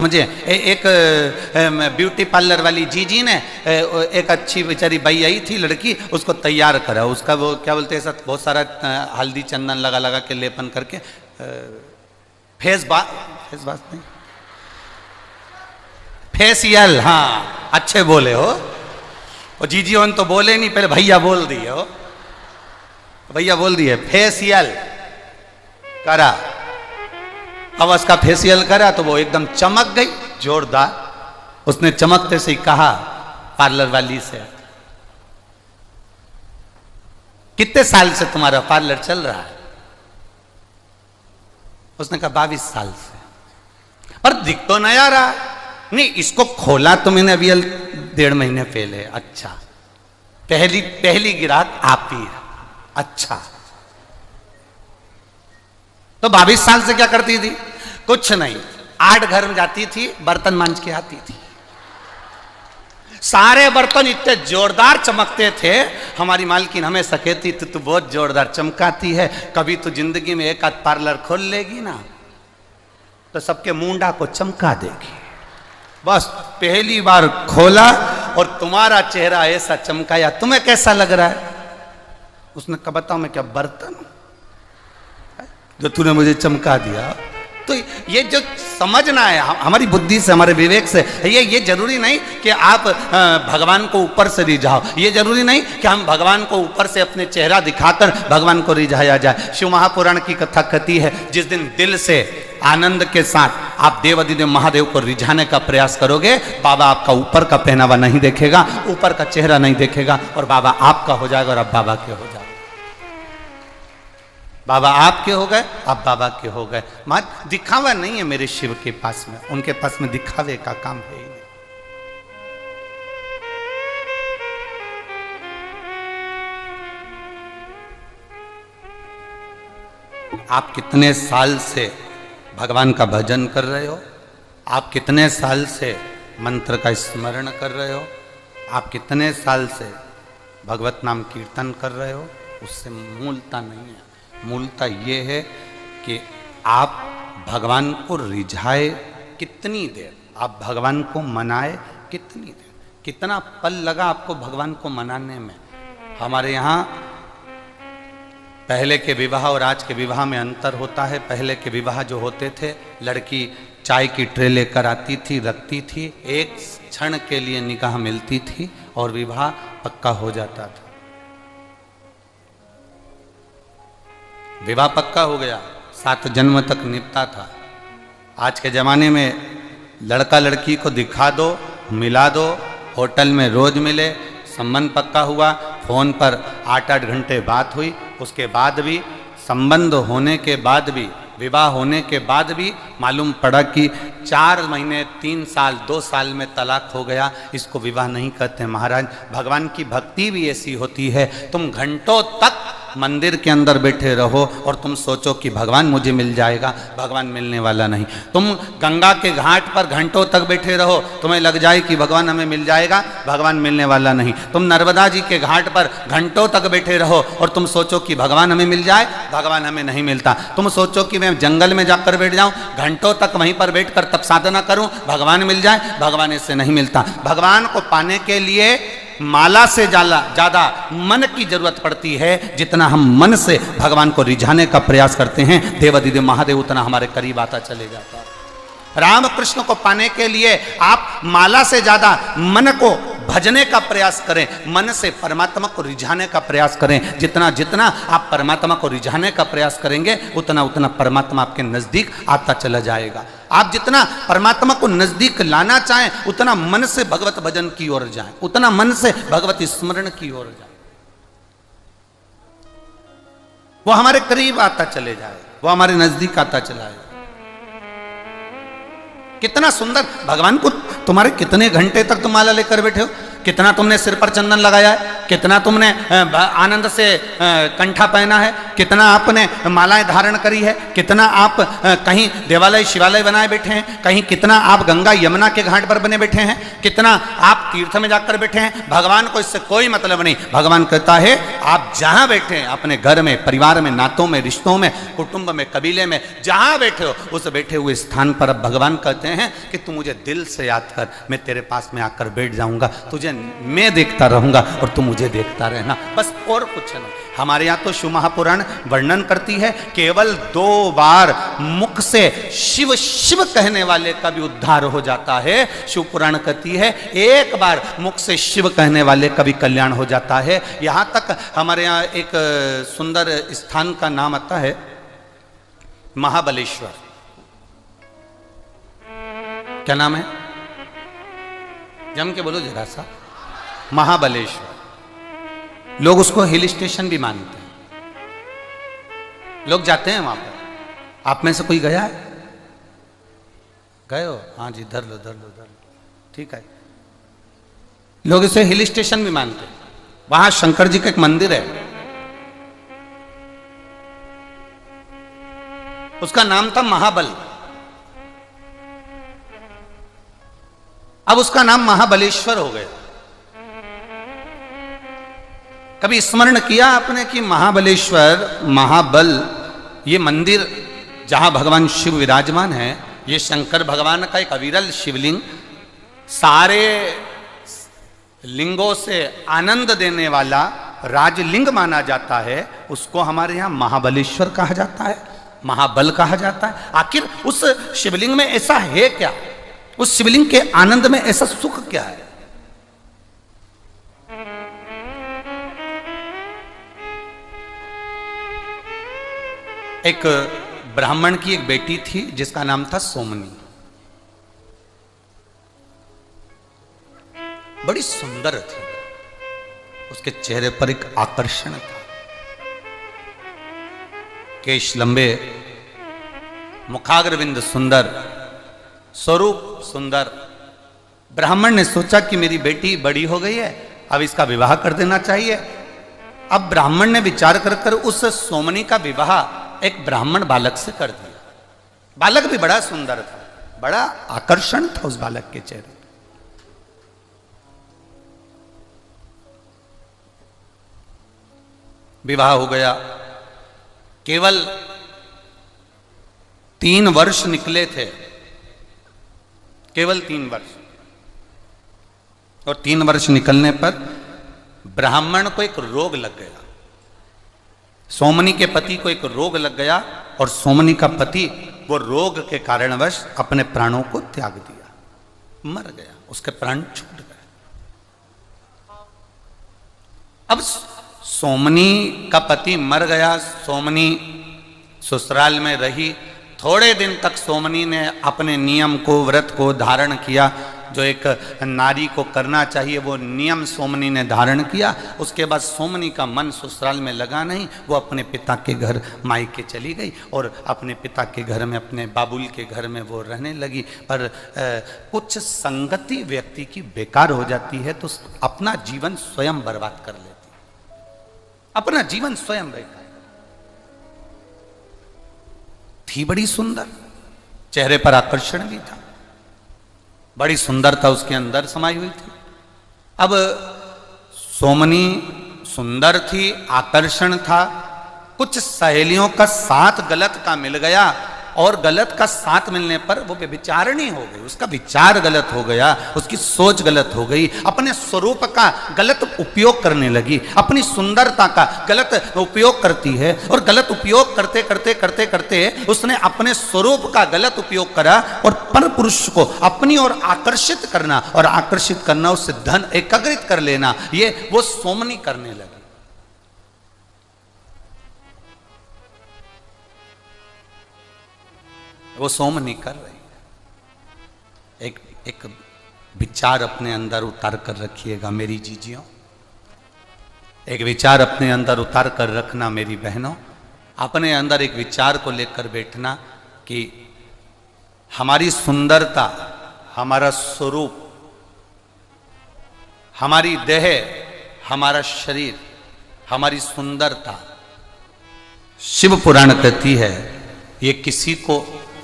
मुझे एक beauty parlour वाली जीजी ने एक अच्छी बेचारी बाई आई थी लड़की, उसको तैयार करा। उसका वो क्या बोलते हैं, बहुत सारा हल्दी चंदन लगा लगा के लेपन करके फेस वाश नहीं, फेसियल, हाँ अच्छे बोले हो। और जीजी उन तो बोले नहीं, पहले भैया बोल दिए हो, भैया बोल दिए फेसियल करा। अब उसका फेसियल करा तो वो एकदम चमक गई जोरदार। उसने चमकते से ही कहा पार्लर वाली से, कितने साल से तुम्हारा पार्लर चल रहा है? उसने कहा 22 साल से। पर दिख तो नया रहा। नहीं, इसको खोला तो मैंने अभी 1.5 महीने पहले। अच्छा, पहली ग्राहक आप ही है। अच्छा, तो 22 साल से क्या करती थी? कुछ नहीं, 8 घर में जाती थी, बर्तन मांज के आती थी। सारे बर्तन इतने जोरदार चमकते थे, हमारी मालकिन हमेशा कहती थी तू बहुत जोरदार चमकाती है, कभी तो जिंदगी में एक आध पार्लर खोल लेगी ना तो सबके मुंडा को चमका देगी। बस पहली बार खोला और तुम्हारा चेहरा ऐसा चमकाया, तुम्हें कैसा लग रहा है? उसने कहा बताओ मैं क्या बर्तन जो तूने मुझे चमका दिया? तो ये जो समझना है हमारी बुद्धि से, हमारे विवेक से, ये जरूरी नहीं कि आप भगवान को ऊपर से रिझाओ। ये जरूरी नहीं कि हम भगवान को ऊपर से अपने चेहरा दिखाकर भगवान को रिझाया जाए। शिव महापुराण की कथा कहती है, जिस दिन दिल से आनंद के साथ आप देवाधिदेव महादेव को रिझाने का प्रयास करोगे, बाबा आपका ऊपर का पहनावा नहीं देखेगा, ऊपर का चेहरा नहीं देखेगा, और बाबा आपका हो जाएगा और आप बाबा के हो जाएगा। बाबा आपके हो गए, आप बाबा के हो गए। मत दिखावा नहीं है मेरे शिव के पास में, उनके पास में दिखावे का काम है ही नहीं। आप कितने साल से भगवान का भजन कर रहे हो? आप कितने साल से मंत्र का स्मरण कर रहे हो? आप कितने साल से भगवत नाम कीर्तन कर रहे हो? उससे मूलता नहीं है। मूलता ये है कि आप भगवान को रिझाए कितनी देर, आप भगवान को मनाए कितनी देर, कितना पल लगा आपको भगवान को मनाने में। हमारे यहाँ पहले के विवाह और आज के विवाह में अंतर होता है। पहले के विवाह जो होते थे, लड़की चाय की ट्रे लेकर आती थी, रखती थी, एक क्षण के लिए निगाह मिलती थी और विवाह पक्का हो जाता था। विवाह पक्का हो गया, 7 जन्म तक निपटा था। आज के ज़माने में लड़का लड़की को दिखा दो, मिला दो, होटल में रोज मिले, संबंध पक्का हुआ, फ़ोन पर 8-8 घंटे बात हुई, उसके बाद भी संबंध होने के बाद भी, विवाह होने के बाद भी मालूम पड़ा कि 4 महीने, 3 साल, 2 साल में तलाक हो गया। इसको विवाह नहीं कहते महाराज। भगवान की भक्ति भी ऐसी होती है, तुम घंटों तक मंदिर के अंदर बैठे रहो और तुम सोचो कि भगवान मुझे मिल जाएगा, भगवान मिलने वाला नहीं। तुम गंगा के घाट पर घंटों तक बैठे रहो, तुम्हें लग जाए कि भगवान हमें मिल जाएगा, भगवान मिलने वाला नहीं। तुम नर्मदा जी के घाट पर घंटों तक बैठे रहो और तुम सोचो कि भगवान हमें मिल जाए, भगवान हमें नहीं मिलता। तुम सोचो कि मैं जंगल में जाकर बैठ जाऊं, घंटों तक वहीं पर बैठकर तप साधना करूं, भगवान मिल जाए, भगवान इससे नहीं मिलता। भगवान को पाने के लिए माला से ज्यादा मन की जरूरत पड़ती है। जितना हम मन से भगवान को रिझाने का प्रयास करते हैं, देवाधिदेव महादेव उतना हमारे करीब आता चले जाता है। राम कृष्ण को पाने के लिए आप माला से ज्यादा मन को भजने का प्रयास करें, मन से परमात्मा को रिझाने का प्रयास करें। जितना जितना आप परमात्मा को रिझाने का प्रयास करेंगे, उतना उतना परमात्मा आपके नजदीक आता चला जाएगा। आप जितना परमात्मा को नजदीक लाना चाहें, उतना मन से भगवत भजन की ओर जाएं, उतना मन से भगवत स्मरण की ओर जाएं, वो हमारे करीब आता चले जाए, वो हमारे नजदीक आता चला जाए। कितना सुंदर भगवान को, तुम्हारे कितने घंटे तक तुम माला लेकर बैठे हो, कितना तुमने सिर पर चंदन लगाया है, कितना तुमने आनंद से कंठा पहना है, कितना आपने मालाएं धारण करी है, कितना आप कहीं देवालय शिवालय बनाए बैठे हैं, कहीं कितना आप गंगा यमुना के घाट पर बने बैठे हैं, कितना आप तीर्थ में जाकर बैठे हैं। भगवान को इससे कोई मतलब नहीं। भगवान कहता है आप जहां बैठे हैं, अपने घर में, परिवार में, नातों में, रिश्तों में, कुटुंब में, कबीले में, जहां बैठे हो उस बैठे हुए स्थान पर अब भगवान कहते हैं कि तू मुझे दिल से याद कर, मैं तेरे पास में आकर बैठ जाऊंगा, तुझे मैं देखता रहूंगा और तू मुझे देखता रहना, बस और कुछ नहीं। हमारे यहाँ तो शिव महापुराण वर्णन करती है केवल 2 बार मुख से शिव शिव कहने वाले का भी उद्धार हो जाता है। शिव पुराण कहती है 1 बार मुख से शिव कहने वाले का भी कल्याण हो जाता है। यहाँ तक हमारे यहाँ एक सुंदर स्थान का नाम आता है महाबलेश्वर। क्या नाम है? जम के बोलो जरा सा। महाबलेश्वर। लोग उसको हिल स्टेशन भी मानते हैं, लोग जाते हैं वहां पर। आप में से कोई गया है? गए हो? हाँ जी, धर लो धर लो धर लो, ठीक है। लोग इसे हिल स्टेशन भी मानते हैं। वहां शंकर जी का एक मंदिर है, उसका नाम था महाबल। अब उसका नाम महाबलेश्वर हो गया। कभी स्मरण किया आपने कि महाबलेश्वर, महाबल, ये मंदिर जहां भगवान शिव विराजमान है, ये शंकर भगवान का एक अविरल शिवलिंग, सारे लिंगों से आनंद देने वाला राजलिंग माना जाता है। उसको हमारे यहां महाबलेश्वर कहा जाता है, महाबल कहा जाता है। आखिर उस शिवलिंग में ऐसा है क्या? उस शिवलिंग के आनंद में ऐसा सुख क्या है? एक ब्राह्मण की एक बेटी थी जिसका नाम था सोमनी। बड़ी सुंदर थी, उसके चेहरे पर एक आकर्षण था, केश लंबे, मुखाग्रविंद सुंदर, स्वरूप सुंदर। ब्राह्मण ने सोचा कि मेरी बेटी बड़ी हो गई है, अब इसका विवाह कर देना चाहिए। अब ब्राह्मण ने विचार कर कर उस सोमनी का विवाह एक ब्राह्मण बालक से कर दिया। बालक भी बड़ा सुंदर था, बड़ा आकर्षण था उस बालक के चेहरे। विवाह हो गया। केवल 3 वर्ष निकले थे, केवल 3 वर्ष। और 3 वर्ष निकलने पर ब्राह्मण को एक रोग लग गया। सोमनी के पति को एक रोग लग गया और सोमनी का पति वो रोग के कारणवश अपने प्राणों को त्याग दिया, मर गया, उसके प्राण छूट गए। अब सोमनी का पति मर गया, सोमनी ससुराल में रही। थोड़े दिन तक सोमनी ने अपने नियम को, व्रत को धारण किया, जो एक नारी को करना चाहिए वो नियम सोमनी ने धारण किया। उसके बाद सोमनी का मन ससुराल में लगा नहीं, वो अपने पिता के घर मायके चली गई और अपने पिता के घर में, अपने बाबुल के घर में वो रहने लगी। पर कुछ संगति व्यक्ति की बेकार हो जाती है तो अपना जीवन स्वयं बर्बाद कर लेती, अपना जीवन स्वयं बेकार। थी बड़ी सुंदर, चेहरे पर आकर्षण भी था, बड़ी सुंदरता उसके अंदर समाई हुई थी। अब सोमनी सुंदर थी, आकर्षण था, कुछ सहेलियों का साथ गलत का मिल गया और गलत का साथ मिलने पर वो व्यभिचारिणी हो गई, उसका विचार गलत हो गया, उसकी सोच गलत हो गई, अपने स्वरूप का गलत उपयोग करने लगी, अपनी सुंदरता का गलत उपयोग करती है। और गलत उपयोग करते करते करते करते उसने अपने स्वरूप का गलत उपयोग करा और पर पुरुष को अपनी ओर आकर्षित करना और आकर्षित करना, उससे धन एकत्रित कर लेना, ये वो सोमनी करने लगी। वो सोमनी कर रही है। एक विचार अपने अंदर उतार कर रखिएगा मेरी जीजियों, एक विचार अपने अंदर उतार कर रखना मेरी बहनों। अपने अंदर एक विचार को लेकर बैठना कि हमारी सुंदरता, हमारा स्वरूप, हमारी देह, हमारा शरीर, हमारी सुंदरता, शिव पुराण कहती है ये किसी को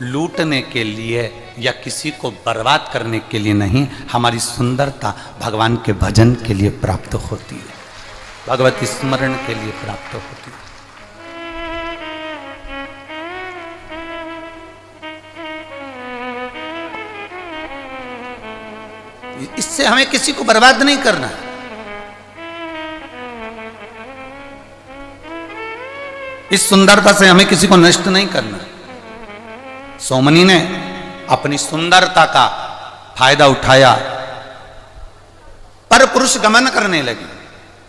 लूटने के लिए या किसी को बर्बाद करने के लिए नहीं, हमारी सुंदरता भगवान के भजन के लिए प्राप्त होती है, भगवती स्मरण के लिए प्राप्त होती है। इससे हमें किसी को बर्बाद नहीं करना है। इस सुंदरता से हमें किसी को नष्ट नहीं करना। सोमनी ने अपनी सुंदरता का फायदा उठाया, पर पुरुष गमन करने लगी।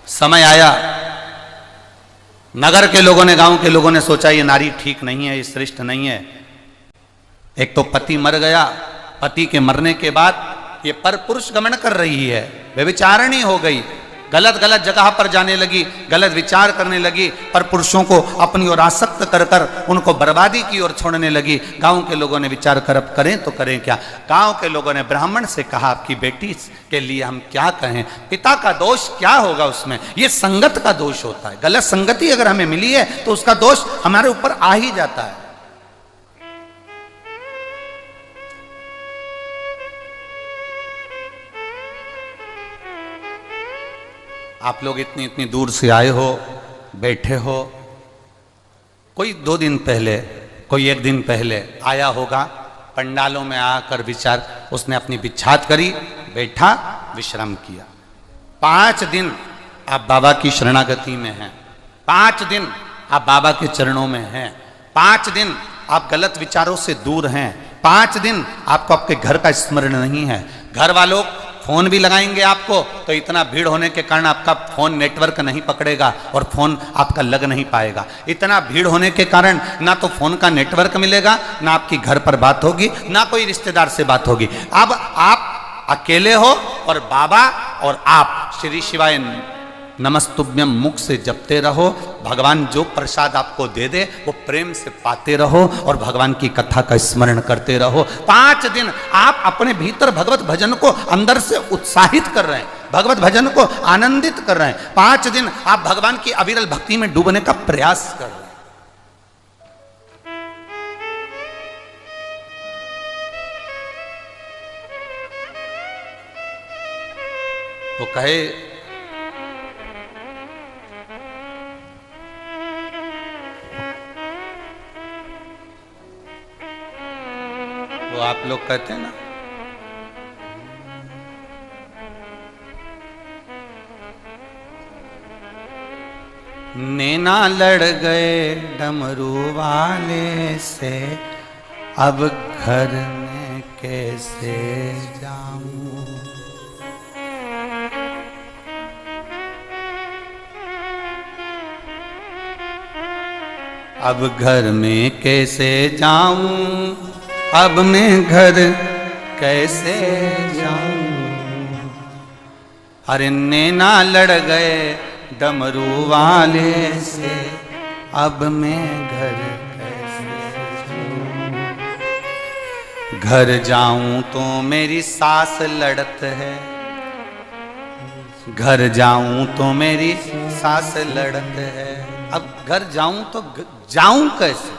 समय आया, नगर के लोगों ने, गांव के लोगों ने सोचा ये नारी ठीक नहीं है, ये श्रेष्ठ नहीं है। एक तो पति मर गया, पति के मरने के बाद ये पर पुरुष गमन कर रही है, व्यभिचारिणी हो गई, गलत गलत जगह पर जाने लगी, गलत विचार करने लगी, पर पुरुषों को अपनी ओर आसक्त कर कर उनको बर्बादी की ओर छोड़ने लगी। गांव के लोगों ने विचार कर अब करें तो करें क्या। गांव के लोगों ने ब्राह्मण से कहा आपकी बेटी के लिए हम क्या कहें, पिता का दोष क्या होगा उसमें, ये संगत का दोष होता है, गलत संगति अगर हमें मिली है तो उसका दोष हमारे ऊपर आ ही जाता है। आप लोग इतनी इतनी दूर से आए हो, बैठे हो, कोई 2 दिन पहले, कोई 1 दिन पहले आया होगा, पंडालों में आकर विचार, उसने अपनी बिछात करी, बैठा, विश्राम किया। 5 दिन आप बाबा की शरणागति में हैं, 5 दिन आप बाबा के चरणों में हैं, 5 दिन आप गलत विचारों से दूर हैं, 5 दिन आपको आपके घर का स्मरण नहीं है। घर वालों फोन भी लगाएंगे आपको तो इतना भीड़ होने के कारण आपका फोन नेटवर्क नहीं पकड़ेगा और फोन आपका लग नहीं पाएगा। इतना भीड़ होने के कारण ना तो फोन का नेटवर्क मिलेगा, ना आपकी घर पर बात होगी, ना कोई रिश्तेदार से बात होगी। अब आप अकेले हो और बाबा और आप श्री शिवाय नमस्तुभ्यम मुख से जपते रहो। भगवान जो प्रसाद आपको दे दे वो प्रेम से पाते रहो और भगवान की कथा का स्मरण करते रहो। 5 दिन आप अपने भीतर भगवत भजन को अंदर से उत्साहित कर रहे हैं, भगवत भजन को आनंदित कर रहे हैं। 5 दिन आप भगवान की अविरल भक्ति में डूबने का प्रयास कर रहे हैं। वो कहे वो आप लोग कहते हैं ना, नैना लड़ गए डमरू वाले से, अब घर में कैसे जाऊं। अब घर में कैसे जाऊं, अब मैं घर कैसे जाऊं। अरे नैना लड़ गए डमरू वाले से, अब मैं घर कैसे जाऊं। घर जाऊं तो मेरी सास लड़त है, घर जाऊं तो मेरी सास लड़त है। अब घर जाऊं तो जाऊं कैसे।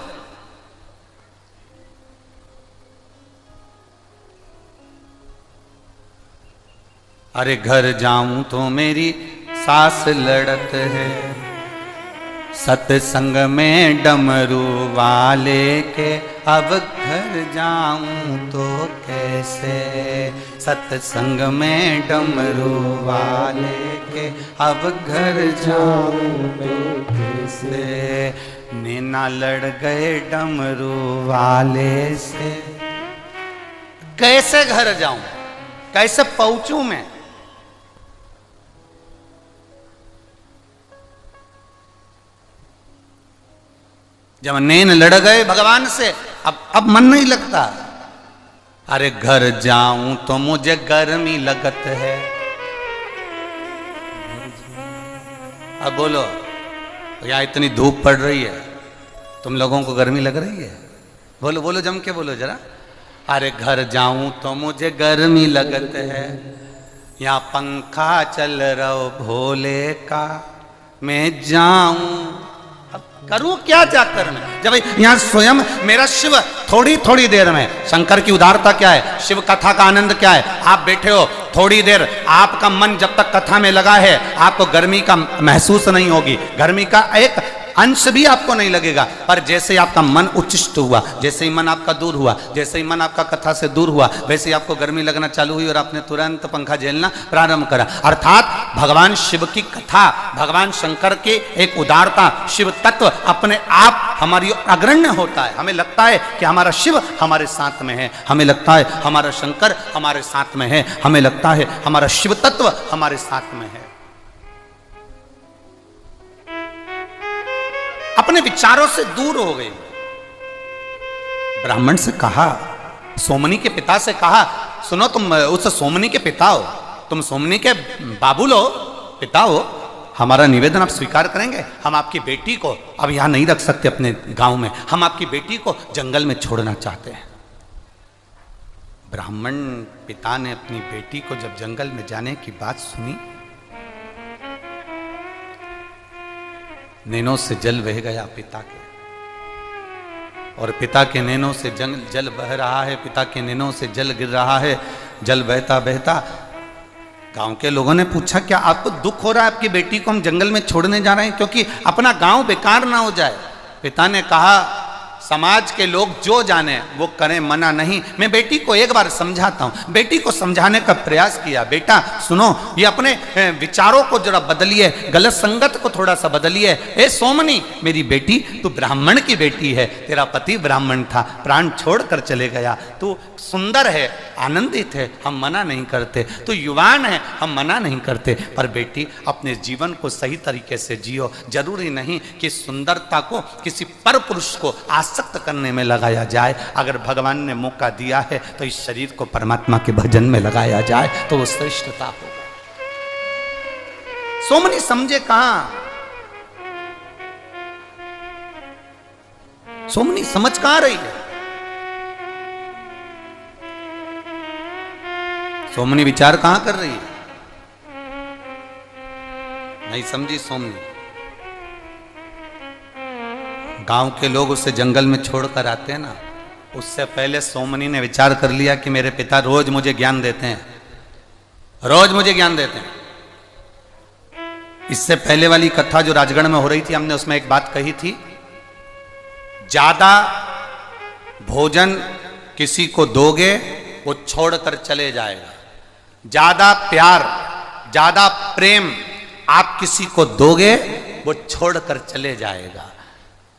अरे घर जाऊं तो मेरी सास लड़त है, सत्संग में डमरू वाले के, अब घर जाऊं तो कैसे। सत्संग में डमरू वाले के, अब घर जाऊं तो कैसे। नैना लड़ गए डमरू वाले से, कैसे घर जाऊं, कैसे पहुंचूं मैं। जब नैन लड़ गए भगवान से, अब मन नहीं लगता। अरे घर जाऊं तो मुझे गर्मी लगत है। अब बोलो, यहाँ इतनी धूप पड़ रही है, तुम लोगों को गर्मी लग रही है? बोलो बोलो, जम के बोलो जरा। अरे घर जाऊं तो मुझे गर्मी लगत है, यहाँ पंखा चल रहा भोले का, मैं जाऊं। करूं क्या जाकर मैं, जब यहाँ स्वयं मेरा शिव थोड़ी थोड़ी देर में, शंकर की उदारता क्या है, शिव कथा का आनंद क्या है, आप बैठे हो थोड़ी देर, आपका मन जब तक कथा में लगा है आपको गर्मी का महसूस नहीं होगी, गर्मी का एक अंश भी आपको नहीं लगेगा। पर जैसे ही आपका मन उच्चिष्ट हुआ, जैसे ही मन आपका दूर हुआ, जैसे ही मन आपका कथा से दूर हुआ, वैसे ही आपको गर्मी लगना चालू हुई और आपने तुरंत पंखा झेलना प्रारंभ करा। अर्थात भगवान शिव की कथा, भगवान शंकर की एक उदारता, शिव तत्व अपने आप हमारी अग्रण्य होता है। हमें लगता है कि हमारा शिव हमारे साथ में है, हमें लगता है हमारा शंकर हमारे साथ में है, हमें लगता है हमारा शिव तत्व हमारे साथ में है। अपने विचारों से दूर हो गए। ब्राह्मण से कहा, सोमनी के पिता से कहा, सुनो तुम उस सोमनी के पिता हो, तुम सोमनी के बाबुल हो, पिता हो, हमारा निवेदन आप स्वीकार करेंगे? हम आपकी बेटी को अब यहां नहीं रख सकते अपने गांव में, हम आपकी बेटी को जंगल में छोड़ना चाहते हैं। ब्राह्मण पिता ने अपनी बेटी को जब जंगल में जाने की बात सुनी, नैनों से जल बह गया पिता के, और पिता के नैनों से जल बह रहा है, पिता के नैनों से जल गिर रहा है। जल बहता बहता गांव के लोगों ने पूछा, क्या आपको दुख हो रहा है, आपकी बेटी को हम जंगल में छोड़ने जा रहे हैं क्योंकि अपना गांव बेकार ना हो जाए? पिता ने कहा, समाज के लोग जो जाने वो करें, मना नहीं। मैं बेटी को एक बार समझाता हूं। बेटी को समझाने का प्रयास किया, बेटा सुनो, ये अपने विचारों को जरा बदलिए, गलत संगत को थोड़ा सा बदलिए। ए सोमनी, मेरी बेटी, तू ब्राह्मण की बेटी है, तेरा पति ब्राह्मण था, प्राण छोड़कर चले गया, तू सुंदर है, आनंदित है, हम मना नहीं करते, तू युवान है, हम मना नहीं करते, पर बेटी अपने जीवन को सही तरीके से जियो। जरूरी नहीं कि सुंदरता को किसी पर पुरुष को आसक्त करने में लगाया जाए। अगर भगवान ने मौका दिया है तो इस शरीर को परमात्मा के भजन में लगाया जाए तो वो श्रेष्ठता होगा। सोमनी समझे कहां, सोमनी समझ कहां रही है, सोमनी विचार कहां कर रही है, नहीं समझी सोमनी। गांव के लोग उसे जंगल में छोड़कर आते हैं ना, उससे पहले सोमनी ने विचार कर लिया कि मेरे पिता रोज मुझे ज्ञान देते हैं, रोज मुझे ज्ञान देते हैं। इससे पहले वाली कथा जो राजगढ़ में हो रही थी, हमने उसमें एक बात कही थी, ज्यादा भोजन किसी को दोगे वो छोड़कर चले जाएगा, ज्यादा प्यार, ज्यादा प्रेम आप किसी को दोगे वो छोड़कर चले जाएगा,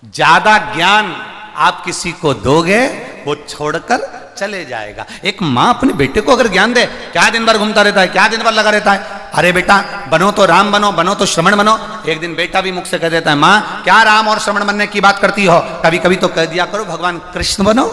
ज्यादा ज्ञान आप किसी को दोगे वो छोड़कर चले जाएगा। एक माँ अपने बेटे को अगर ज्ञान दे, क्या दिन भर घूमता रहता है, क्या दिन भर लगा रहता है, अरे बेटा बनो तो राम बनो, बनो तो श्रवण बनो। एक दिन बेटा भी मुख से कह देता है, माँ क्या राम और श्रवण बनने की बात करती हो, कभी कभी तो कह दिया करो भगवान कृष्ण बनो,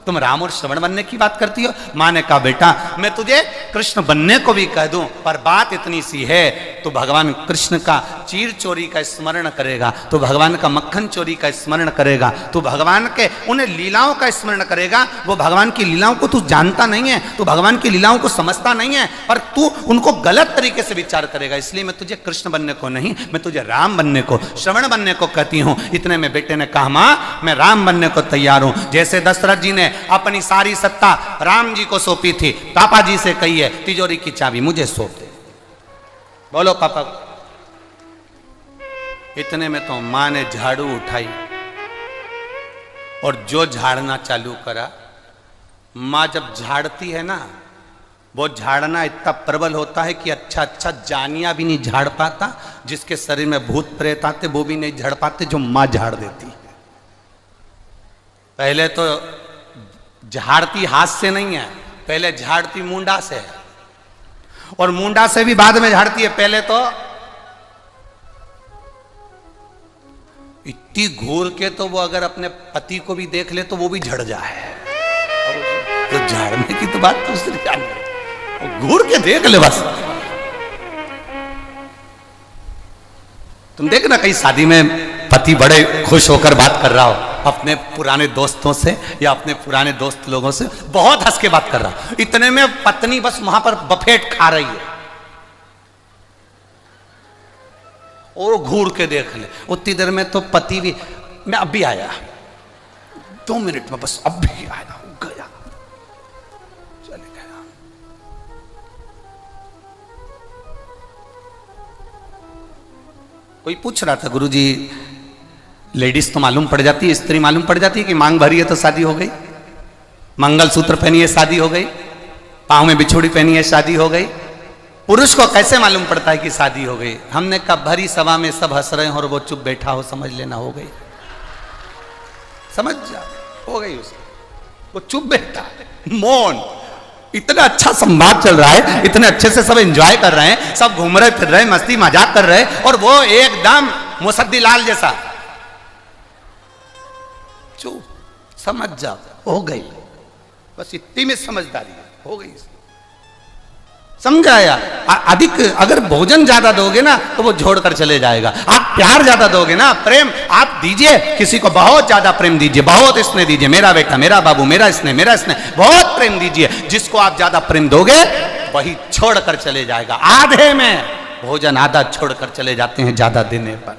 तुम राम और श्रवण बनने की बात करती हो। माँ ने कहा, बेटा मैं तुझे कृष्ण बनने को भी कह दूं, पर बात इतनी सी है, तो भगवान कृष्ण का चीर चोरी का स्मरण करेगा, तो भगवान का मक्खन चोरी का स्मरण करेगा, तो भगवान के उन्हें लीलाओं का स्मरण करेगा। वो भगवान की लीलाओं को तू जानता नहीं है, तू भगवान की लीलाओं को समझता नहीं है, पर तू उनको गलत तरीके से विचार करेगा। इसलिए मैं तुझे कृष्ण बनने को नहीं, मैं तुझे राम बनने को, श्रवण बनने को कहती हूँ। इतने में बेटे ने कहा, माँ मैं राम बनने को तैयार हूँ। जैसे दशरथ जी ने अपनी सारी सत्ता राम जी को सौंपी थी, पापा जी से कही है तिजोरी की चाबी मुझे सौंप दे, बोलो पापा। इतने में तो मां ने झाड़ू उठाई और जो झाड़ना चालू करा। मां जब झाड़ती है ना, वो झाड़ना इतना प्रबल होता है कि अच्छा अच्छा जानिया भी नहीं झाड़ पाता, जिसके शरीर में भूत प्रेत आते वो भी नहीं झाड़ पाते, जो मां झाड़ देती है। पहले तो झाड़ती हाथ से नहीं है, पहले झाड़ती मुंडा से है, और मुंडा से भी बाद में झाड़ती है। पहले तो इतनी घूर के तो वो अगर अपने पति को भी देख ले तो वो भी झड़ जाए, तो झाड़ने की तो बात दूसरी जानी, घूर के देख ले बस। तुम देखना कहीं शादी में पति बड़े खुश होकर बात कर रहा हो अपने पुराने दोस्तों से या अपने पुराने दोस्त लोगों से, बहुत हंस के बात कर रहा, इतने में पत्नी बस वहां पर बफेट खा रही है, और घूर के देख ले, उतनी देर में तो पति भी, मैं अब भी आया, 2 मिनट में बस अब भी आया, गया, चले गया। कोई पूछ रहा था, गुरुजी लेडीज तो मालूम पड़ जाती है, स्त्री मालूम पड़ जाती है कि मांग भरी है तो शादी हो गई, मंगलसूत्र पहनी है शादी हो गई, पांव में बिछोड़ी पहनी है शादी हो गई। पुरुष को कैसे मालूम पड़ता है कि शादी हो गई? हमने कहा भरी सभा में सब हंस रहे हैं और वो चुप बैठा हो, समझ लेना हो गई, समझ जा, हो गई उसको, वो चुप बैठा है, मौन। इतना अच्छा संवाद चल रहा है, इतने अच्छे से सब एंजॉय कर रहे हैं, सब घूम रहे फिर रहे, मस्ती मजाक कर रहे, और वो एकदम मुसद्दी लाल जैसा चुप। समझ जा, हो गई, बस इतनी में समझदारी है, हो गई, समझाया। अधिक अगर भोजन ज्यादा दोगे ना तो वो छोड़कर चले जाएगा। आप प्यार ज्यादा दोगे ना, प्रेम आप दीजिए, किसी को बहुत ज्यादा प्रेम दीजिए, बहुत स्नेह दीजिए, मेरा बेटा, मेरा बाबू, मेरा स्नेह, मेरा स्नेह, बहुत प्रेम दीजिए। जिसको आप ज्यादा प्रेम दोगे वही छोड़कर चले जाएगा। आधे में भोजन आधा छोड़कर चले जाते हैं ज्यादा देने पर।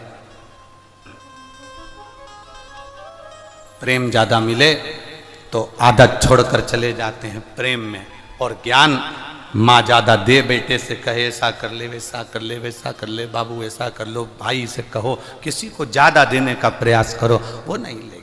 प्रेम ज्यादा मिले तो आधा छोड़कर चले जाते हैं प्रेम में। और ज्ञान माँ ज्यादा दे, बेटे से कहे ऐसा कर ले, वैसा कर ले, वैसा कर ले, बाबू ऐसा कर लो, भाई से कहो, किसी को ज्यादा देने का प्रयास करो, वो नहीं लेगा।